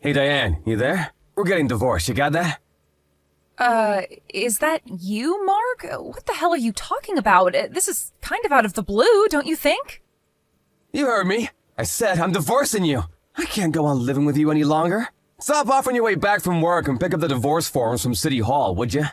Hey Diane, you there? We're getting divorced, you got that? Is that you, Mark? What the hell are you talking about? This is kind of out of the blue, don't you think? You heard me. I said I'm divorcing you. I can't go on living with you any longer. Stop off on your way back from work and pick up the divorce forms from City Hall, would you?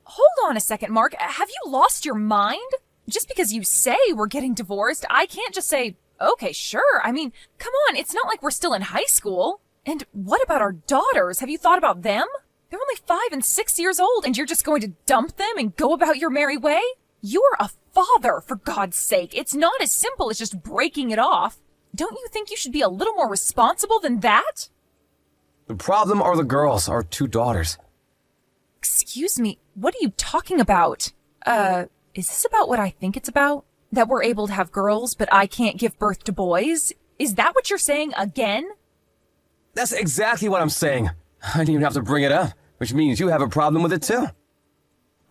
Hold on a second, Mark. Have you lost your mind? Just because you say we're getting divorced, I can't just say, okay, sure. I mean, come on, it's not like we're still in high school. And what about our daughters? Have you thought about them? They're only 5 and 6 years old, and you're just going to dump them and go about your merry way? You're a father, for God's sake. It's not as simple as just breaking it off. Don't you think you should be a little more responsible than that? The problem are the girls, our 2 daughters. Excuse me, what are you talking about? Is this about what I think it's about? That we're able to have girls, but I can't give birth to boys? Is that what you're saying again? That's exactly what I'm saying. I didn't even have to bring it up, which means you have a problem with it too.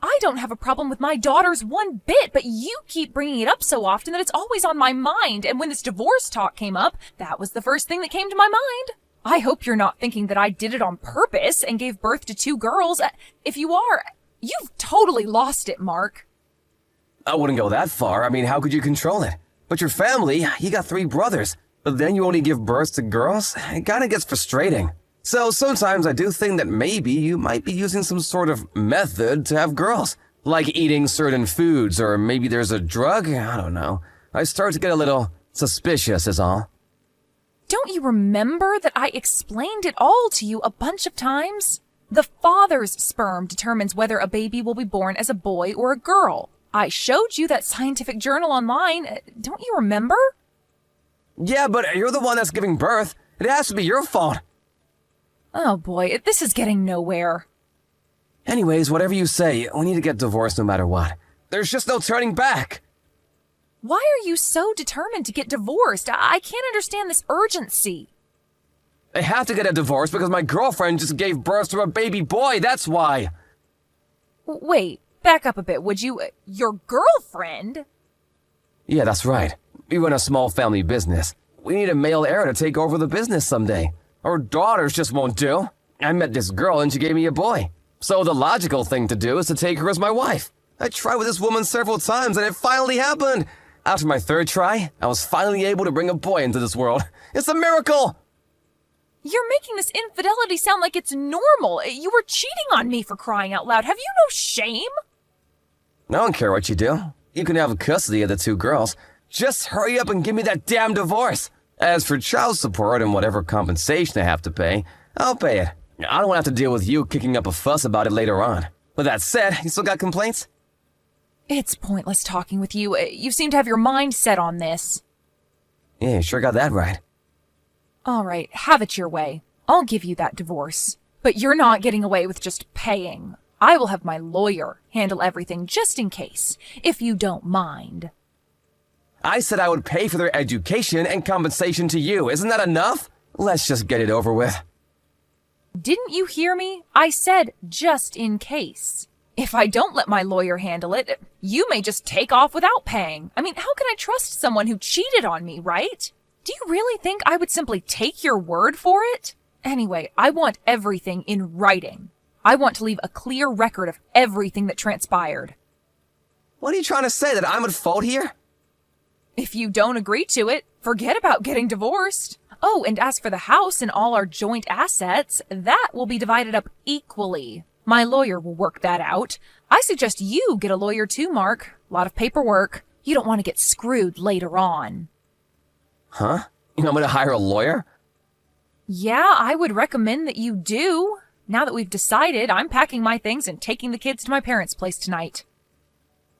I don't have a problem with my daughters one bit, but you keep bringing it up so often that it's always on my mind. And when this divorce talk came up, that was the first thing that came to my mind. I hope you're not thinking that I did it on purpose and gave birth to 2 girls. If you are, you've totally lost it, Mark. I wouldn't go that far. I mean, how could you control it? But your family, you got 3 brothers, but then you only give birth to girls? It kinda gets frustrating. So sometimes I do think that maybe you might be using some sort of method to have girls. Like eating certain foods, or maybe there's a drug, I don't know. I start to get a little suspicious is all. Don't you remember that I explained it all to you a bunch of times? The father's sperm determines whether a baby will be born as a boy or a girl. I showed you that scientific journal online. Don't you remember? Yeah, but you're the one that's giving birth. It has to be your fault. Oh boy, this is getting nowhere. Anyways, whatever you say, we need to get divorced no matter what. There's just no turning back. Why are you so determined to get divorced? I can't understand this urgency. I have to get a divorce because my girlfriend just gave birth to a baby boy, that's why. Wait, back up a bit, would you? Your girlfriend? Yeah, that's right. We run a small family business. We need a male heir to take over the business someday. Our daughters just won't do. I met this girl and she gave me a boy. So the logical thing to do is to take her as my wife. I tried with this woman several times and it finally happened. After my 3rd try, I was finally able to bring a boy into this world. It's a miracle! You're making this infidelity sound like it's normal. You were cheating on me, for crying out loud. Have you no shame? I don't care what you do. You can have custody of the 2 girls. Just hurry up and give me that damn divorce. As for child support and whatever compensation I have to pay, I'll pay it. I don't want to have to deal with you kicking up a fuss about it later on. With that said, you still got complaints? It's pointless talking with you. You seem to have your mind set on this. Yeah, you sure got that right. All right, have it your way. I'll give you that divorce. But you're not getting away with just paying. I will have my lawyer handle everything just in case, if you don't mind. I said I would pay for their education and compensation to you. Isn't that enough? Let's just get it over with. Didn't you hear me? I said just in case. If I don't let my lawyer handle it, you may just take off without paying. I mean, how can I trust someone who cheated on me, right? Do you really think I would simply take your word for it? Anyway, I want everything in writing. I want to leave a clear record of everything that transpired. What are you trying to say, that I'm at fault here? If you don't agree to it, forget about getting divorced. Oh, and as for the house and all our joint assets, that will be divided up equally. My lawyer will work that out. I suggest you get a lawyer too, Mark. A lot of paperwork. You don't want to get screwed later on. Huh? You want me to hire a lawyer? Yeah, I would recommend that you do. Now that we've decided, I'm packing my things and taking the kids to my parents' place tonight.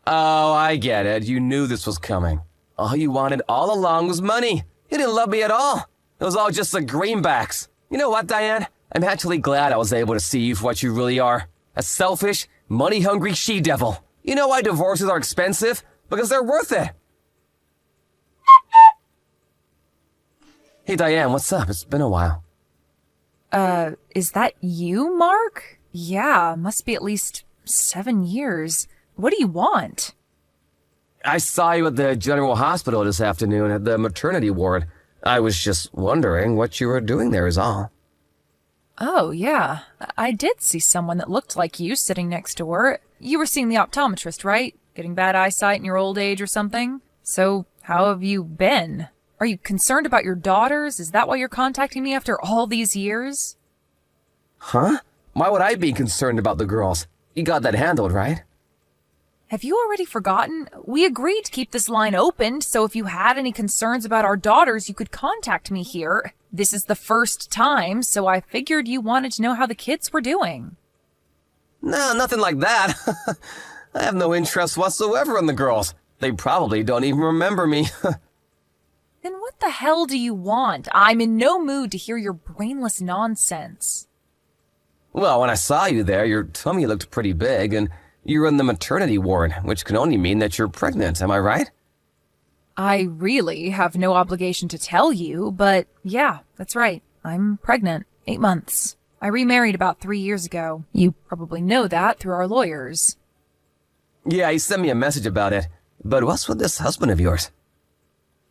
Oh, I get it. You knew this was coming. All you wanted all along was money. You didn't love me at all. It was all just the greenbacks. You know what, Diane? I'm actually glad I was able to see you for what you really are. A selfish, money-hungry she-devil. You know why divorces are expensive? Because they're worth it. Hey, Diane, what's up? It's been a while. Is that you, Mark? Yeah, must be at least 7 years. What do you want? I saw you at the General Hospital this afternoon at the maternity ward. I was just wondering what you were doing there is all. Oh, yeah. I did see someone that looked like you sitting next to her. You were seeing the optometrist, right? Getting bad eyesight in your old age or something? So, how have you been? Are you concerned about your daughters? Is that why you're contacting me after all these years? Huh? Why would I be concerned about the girls? You got that handled, right? Have you already forgotten? We agreed to keep this line open, so if you had any concerns about our daughters, you could contact me here. This is the first time, so I figured you wanted to know how the kids were doing. No, nothing like that. I have no interest whatsoever in the girls. They probably don't even remember me. Then what the hell do you want? I'm in no mood to hear your brainless nonsense. Well, when I saw you there, your tummy looked pretty big, and you were in the maternity ward, which can only mean that you're pregnant, am I right? I really have no obligation to tell you, but yeah, that's right. I'm pregnant. 8 months. I remarried about 3 years ago. You probably know that through our lawyers. Yeah, he sent me a message about it. But what's with this husband of yours?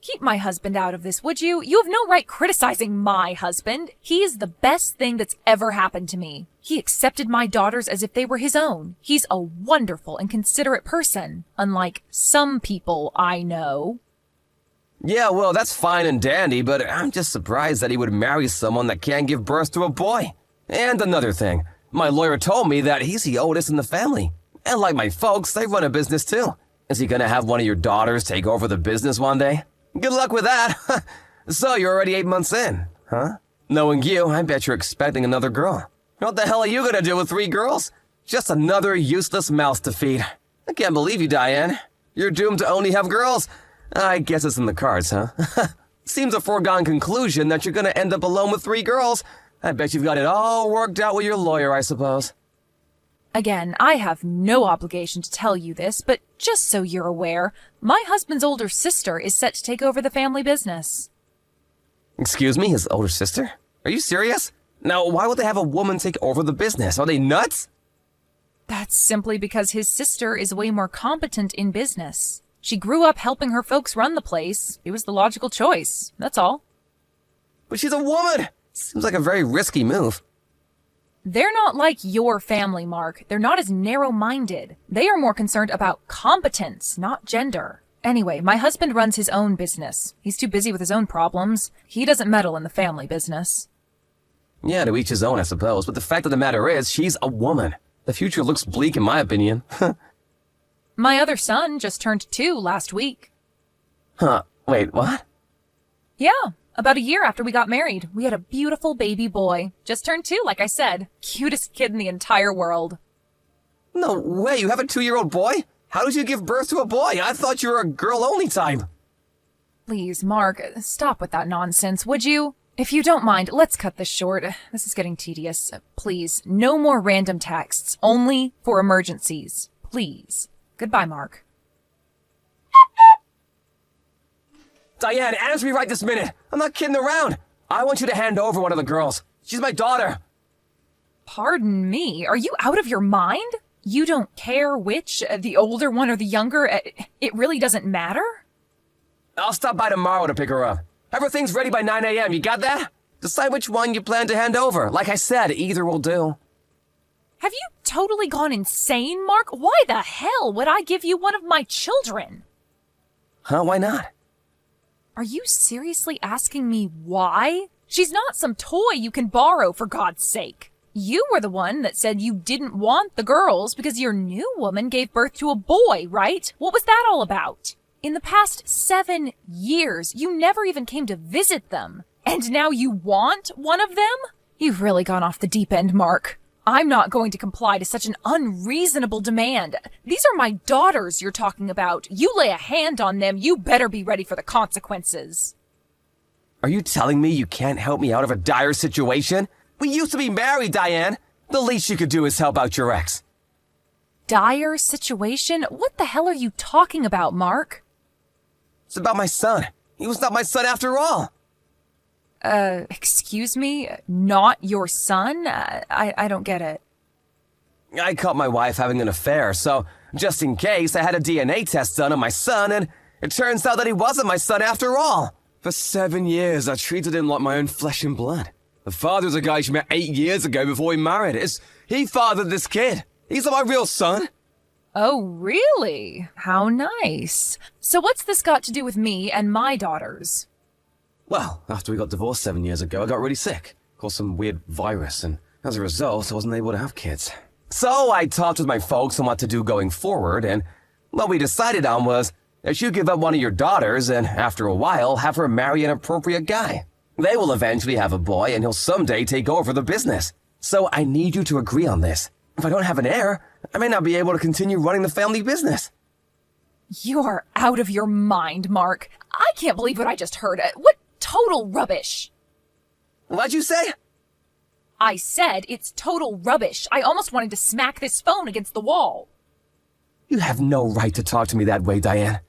Keep my husband out of this, would you? You have no right criticizing my husband. He is the best thing that's ever happened to me. He accepted my daughters as if they were his own. He's a wonderful and considerate person, unlike some people I know. Yeah, well, that's fine and dandy, but I'm just surprised that he would marry someone that can't give birth to a boy. And another thing, my lawyer told me that he's the oldest in the family. And like my folks, they run a business too. Is he gonna have one of your daughters take over the business one day? Good luck with that. So you're already 8 months in, huh? Knowing you, I bet you're expecting another girl. What the hell are you gonna do with 3 girls? Just another useless mouth to feed. I can't believe you, Diane. You're doomed to only have girls. I guess it's in the cards, huh? Seems a foregone conclusion that you're gonna end up alone with 3 girls. I bet you've got it all worked out with your lawyer, I suppose. Again, I have no obligation to tell you this, but just so you're aware, my husband's older sister is set to take over the family business. Excuse me, his older sister? Are you serious? Now, why would they have a woman take over the business? Are they nuts? That's simply because his sister is way more competent in business. She grew up helping her folks run the place. It was the logical choice. That's all. But she's a woman! Seems like a very risky move. They're not like your family, Mark. They're not as narrow-minded. They are more concerned about competence, not gender. Anyway, my husband runs his own business. He's too busy with his own problems. He doesn't meddle in the family business. Yeah, to each his own, I suppose. But the fact of the matter is, she's a woman. The future looks bleak in my opinion. My other son just turned 2 last week. Huh, wait, what? Yeah, about a year after we got married, we had a beautiful baby boy. Just turned 2, like I said. Cutest kid in the entire world. No way, you have a 2-year-old boy? How did you give birth to a boy? I thought you were a girl-only type. Please, Mark, stop with that nonsense, would you? If you don't mind, let's cut this short. This is getting tedious. Please, no more random texts. Only for emergencies. Please. Goodbye, Mark. Diane, answer me right this minute. I'm not kidding around. I want you to hand over one of the girls. She's my daughter. Pardon me, are you out of your mind? You don't care which, the older one or the younger? It really doesn't matter? I'll stop by tomorrow to pick her up. Everything's ready by 9 a.m., you got that? Decide which one you plan to hand over. Like I said, either will do. Have you totally gone insane, Mark? Why the hell would I give you one of my children? Huh, why not? Are you seriously asking me why? She's not some toy you can borrow, for God's sake. You were the one that said you didn't want the girls because your new woman gave birth to a boy, right? What was that all about? In the past 7 years, you never even came to visit them. And now you want one of them? You've really gone off the deep end, Mark. I'm not going to comply to such an unreasonable demand. These are my daughters you're talking about. You lay a hand on them, you better be ready for the consequences. Are you telling me you can't help me out of a dire situation? We used to be married, Diane. The least you could do is help out your ex. Dire situation? What the hell are you talking about, Mark? It's about my son. He was not my son after all. Excuse me? Not your son? I don't get it. I caught my wife having an affair, so just in case, I had a DNA test done on my son, and it turns out that he wasn't my son after all. For 7 years, I treated him like my own flesh and blood. The father's a guy she met 8 years ago before we married. He fathered this kid. He's not my real son. Oh, really? How nice. So what's this got to do with me and my daughters? Well, after we got divorced 7 years ago, I got really sick. Caught some weird virus, and as a result, I wasn't able to have kids. So I talked with my folks on what to do going forward, and what we decided on was that you give up one of your daughters and, after a while, have her marry an appropriate guy. They will eventually have a boy, and he'll someday take over the business. So I need you to agree on this. If I don't have an heir, I may not be able to continue running the family business. You are out of your mind, Mark. I can't believe what I just heard. What total rubbish. What'd you say? I said it's total rubbish. I almost wanted to smack this phone against the wall. You have no right to talk to me that way, Diane.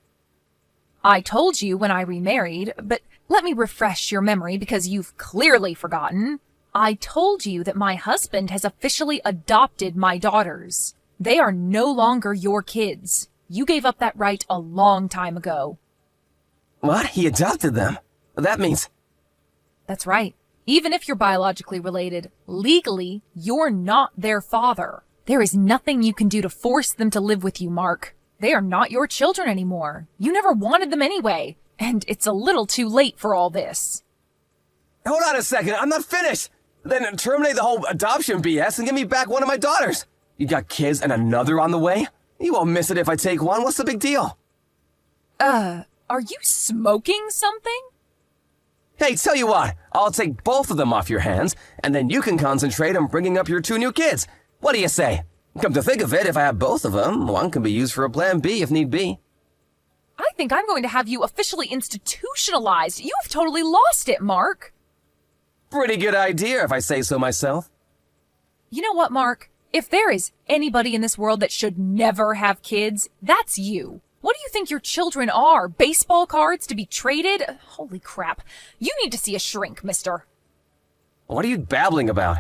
I told you when I remarried, but let me refresh your memory because you've clearly forgotten. I told you that my husband has officially adopted my daughters. They are no longer your kids. You gave up that right a long time ago. What? He adopted them? That means... That's right. Even if you're biologically related, legally, you're not their father. There is nothing you can do to force them to live with you, Mark. They are not your children anymore. You never wanted them anyway. And it's a little too late for all this. Hold on a second, I'm not finished! Then terminate the whole adoption BS and give me back one of my daughters. You got kids and another on the way? You won't miss it if I take one. What's the big deal? Are you smoking something? Hey, tell you what, I'll take both of them off your hands, and then you can concentrate on bringing up your 2 new kids. What do you say? Come to think of it, if I have both of them, one can be used for a plan B if need be. I think I'm going to have you officially institutionalized. You have totally lost it, Mark. Pretty good idea, if I say so myself. You know what, Mark? If there is anybody in this world that should never have kids, that's you. What do you think your children are? Baseball cards to be traded? Holy crap. You need to see a shrink, mister. What are you babbling about?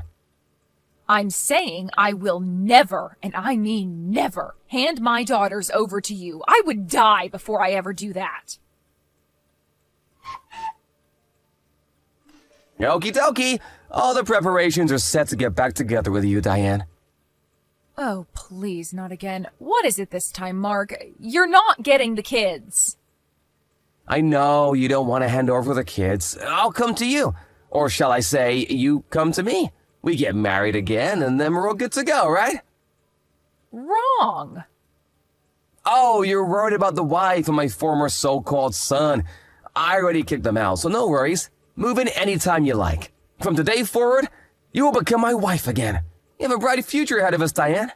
I'm saying I will never, and I mean never, hand my daughters over to you. I would die before I ever do that. Okie dokie. All the preparations are set to get back together with you, Diane. Oh, please, not again. What is it this time, Mark? You're not getting the kids. I know you don't want to hand over the kids. I'll come to you. Or shall I say, you come to me. We get married again, and then we're all good to go, right? Wrong. Oh, you're worried about the wife and my former so-called son. I already kicked them out, so no worries. Move in anytime you like. From today forward, you will become my wife again. You have a bright future ahead of us, Diane.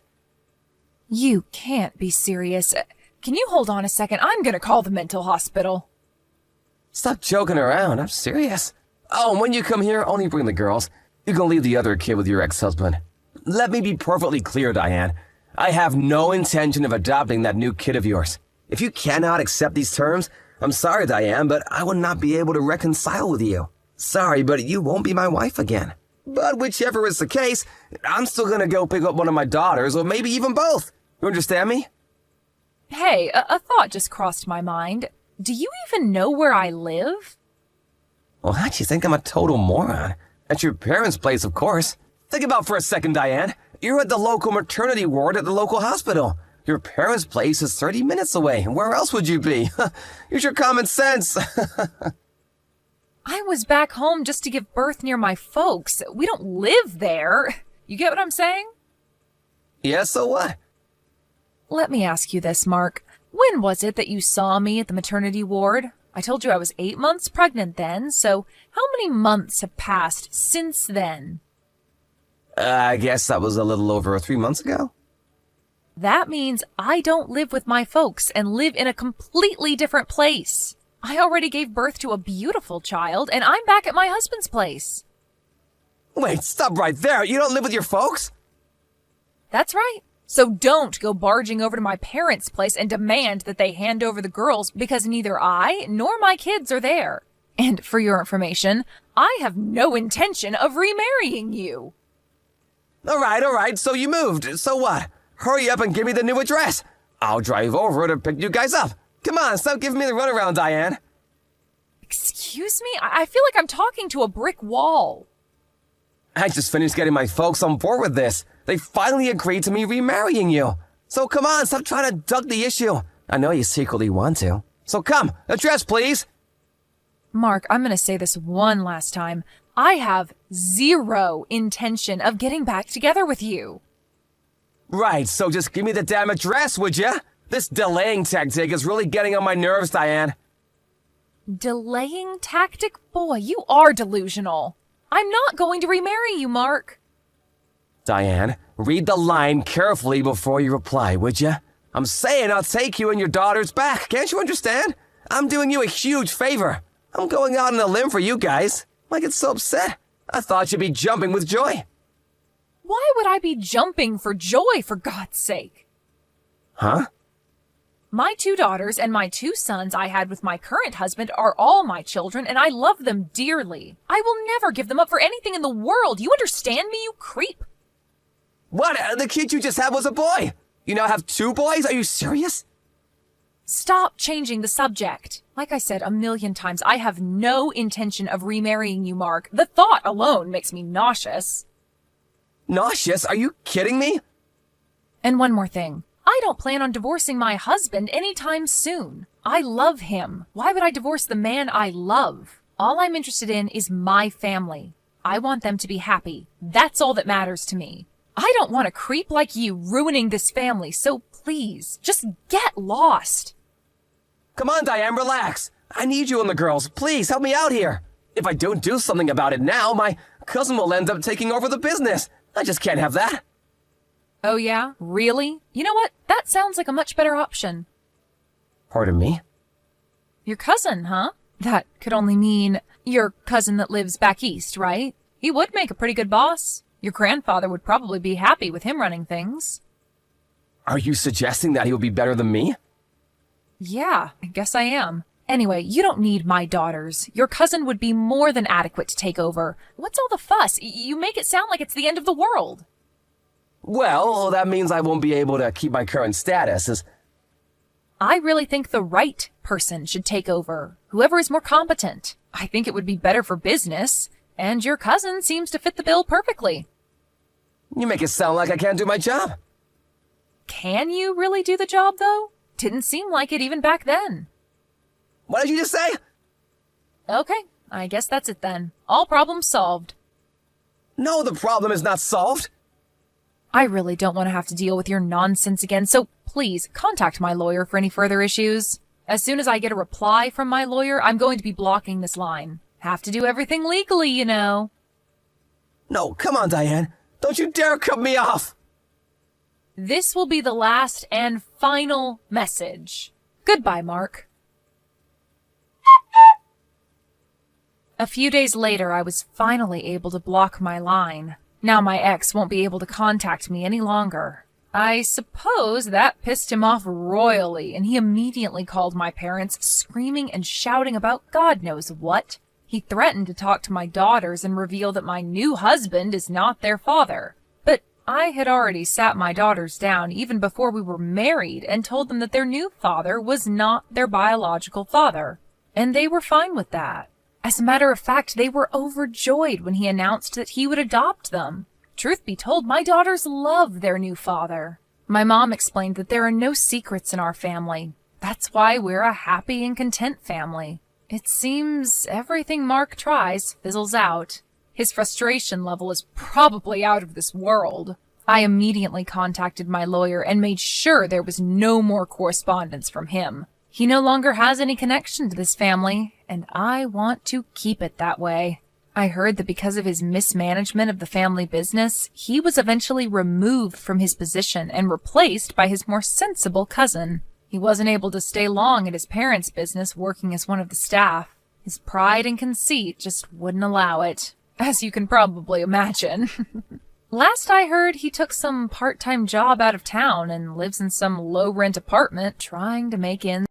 You can't be serious. Can you hold on a second? I'm gonna call the mental hospital. Stop joking around. I'm serious. Oh, and when you come here, only bring the girls. You can leave the other kid with your ex-husband. Let me be perfectly clear, Diane. I have no intention of adopting that new kid of yours. If you cannot accept these terms, I'm sorry, Diane, but I will not be able to reconcile with you. Sorry, but you won't be my wife again. But whichever is the case, I'm still gonna go pick up one of my daughters, or maybe even both. You understand me? Hey, a thought just crossed my mind. Do you even know where I live? What? You think I'm a total moron? At your parents' place, of course. Think about it for a second, Diane. You're at the local maternity ward at the local hospital. Your parents' place is 30 minutes away. Where else would you be? Use your common sense. I was back home just to give birth near my folks. We don't live there. You get what I'm saying? Yeah, so what? Let me ask you this, Mark. When was it that you saw me at the maternity ward? I told you I was 8 months pregnant then, so how many months have passed since then? I guess that was a little over 3 months ago. That means I don't live with my folks and live in a completely different place. I already gave birth to a beautiful child, and I'm back at my husband's place. Wait, stop right there. You don't live with your folks? That's right. So don't go barging over to my parents' place and demand that they hand over the girls because neither I nor my kids are there. And for your information, I have no intention of remarrying you. All right, so you moved. So what? Hurry up and give me the new address. I'll drive over to pick you guys up. Come on, stop giving me the runaround, Diane. Excuse me? I feel like I'm talking to a brick wall. I just finished getting my folks on board with this. They finally agreed to me remarrying you. So come on, stop trying to duck the issue. I know you secretly want to. So come, address please. Mark, I'm going to say this one last time. I have zero intention of getting back together with you. Right, so just give me the damn address, would ya? This delaying tactic is really getting on my nerves, Diane. Delaying tactic? Boy, you are delusional. I'm not going to remarry you, Mark. Diane, read the line carefully before you reply, would ya? I'm saying I'll take you and your daughters back. Can't you understand? I'm doing you a huge favor. I'm going out on a limb for you guys. I get so upset. I thought you'd be jumping with joy. Why would I be jumping for joy, for God's sake? Huh? My 2 daughters and my 2 sons I had with my current husband are all my children, and I love them dearly. I will never give them up for anything in the world. You understand me, you creep? What? The kid you just had was a boy. You now have 2 boys? Are you serious? Stop changing the subject. Like I said 1,000,000 times, I have no intention of remarrying you, Mark. The thought alone makes me nauseous. Nauseous? Are you kidding me? And one more thing. I don't plan on divorcing my husband anytime soon. I love him. Why would I divorce the man I love? All I'm interested in is my family. I want them to be happy. That's all that matters to me. I don't want a creep like you ruining this family, so please, just get lost. Come on, Diane, relax. I need you and the girls. Please, help me out here. If I don't do something about it now, my cousin will end up taking over the business. I just can't have that. Oh yeah? Really? You know what? That sounds like a much better option. Pardon me? Your cousin, huh? That could only mean your cousin that lives back east, right? He would make a pretty good boss. Your grandfather would probably be happy with him running things. Are you suggesting that he would be better than me? Yeah, I guess I am. Anyway, you don't need my daughters. Your cousin would be more than adequate to take over. What's all the fuss? You make it sound like it's the end of the world. Well, that means I won't be able to keep my current status. I really think the right person should take over. Whoever is more competent. I think it would be better for business. And your cousin seems to fit the bill perfectly. You make it sound like I can't do my job. Can you really do the job, though? Didn't seem like it even back then. What did you just say? Okay, I guess that's it then. All problems solved. No, the problem is not solved. I really don't want to have to deal with your nonsense again, so please contact my lawyer for any further issues. As soon as I get a reply from my lawyer, I'm going to be blocking this line. Have to do everything legally, you know. No, come on, Diane. Don't you dare cut me off. This will be the last and final message. Goodbye, Mark. A few days later, I was finally able to block my line. Now my ex won't be able to contact me any longer. I suppose that pissed him off royally, and he immediately called my parents, screaming and shouting about God knows what. He threatened to talk to my daughters and reveal that my new husband is not their father. But I had already sat my daughters down even before we were married and told them that their new father was not their biological father. And they were fine with that. As a matter of fact, they were overjoyed when he announced that he would adopt them. Truth be told, my daughters love their new father. My mom explained that there are no secrets in our family. That's why we're a happy and content family. It seems everything Mark tries fizzles out. His frustration level is probably out of this world. I immediately contacted my lawyer and made sure there was no more correspondence from him. He no longer has any connection to this family, and I want to keep it that way. I heard that because of his mismanagement of the family business, he was eventually removed from his position and replaced by his more sensible cousin. He wasn't able to stay long at his parents' business working as one of the staff. His pride and conceit just wouldn't allow it, as you can probably imagine. Last I heard, he took some part-time job out of town and lives in some low-rent apartment trying to make ends